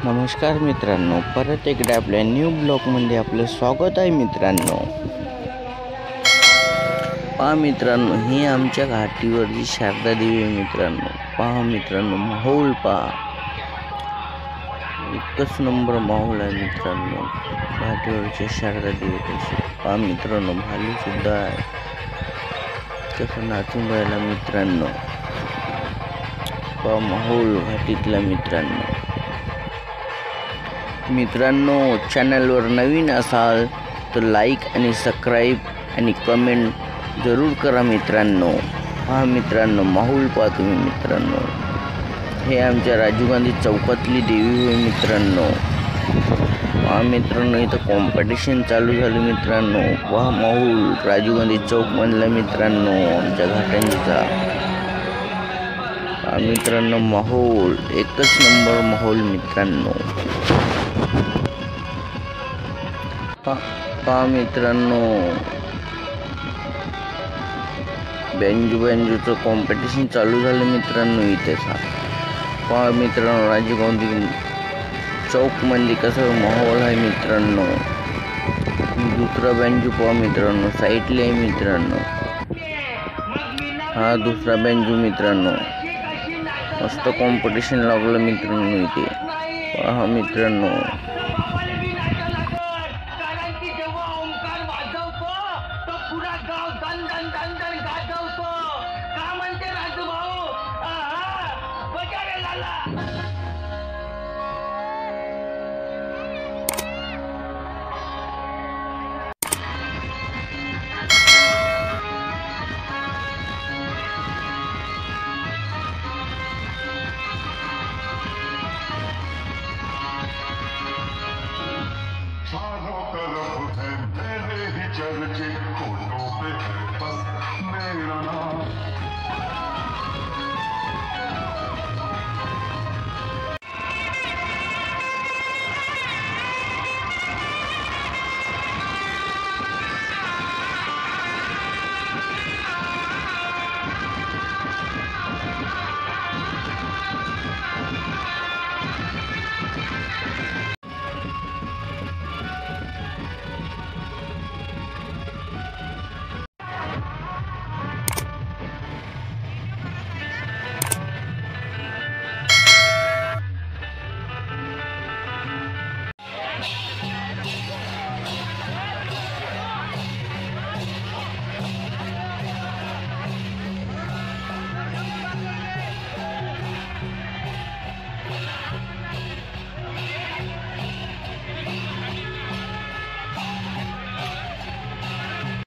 नमस्कार मित्रांनो, परत एकदा आपल्या न्यू ब्लॉगमध्ये आपलं स्वागत आहे मित्रांनो. पहा मित्रांनो, ही आमच्या घाटीवरची शारदा देवी आहे मित्रांनो. पहा मित्रांनो, माहोल पहा, एकच नंबर माहोल आहे मित्रांनो. घाटीवरच्या शारदा देवीपाशी पहा मित्रांनो, भालू सुद्धा आहे, कसं नाचून राहिला मित्रांनो. पहा माहोल घाटीतला मित्रांनो. चॅनलवर नवीन असाल तर लाईक आणि सबस्क्राईब आणि कमेंट जरूर करा मित्रांनो. हा मित्रांनो, माहोल पहा तुम्ही मित्रांनो. हे आमच्या राजीव गांधी चौकातली देवी होय मित्रांनो. हा मित्रांनो, इथं कॉम्पिटिशन चालू झालं मित्रांनो. पहा माहोल राजीव गांधी चौकमधला मित्रांनो, आमच्या घाटांचा. हा मित्रांनो, माहोल एकच नंबर माहोल मित्रांनो. पहा मित्रांनो, बँजोचं कॉम्पिटिशन चालू झालं मित्रांनो. इथे पहा मित्रांनो, राजीव गांधी चौकमध्ये कसं माहोल आहे मित्रांनो. दुसरा बँजो पहा मित्रांनो, साईडला आहे मित्रांनो. हा दुसरा बँजो मित्रांनो. मस्त कॉम्पिटिशन लागलं मित्रांनो इथे. पहा मित्रांनो, चारों तरफ है तेरे ही चर्चे।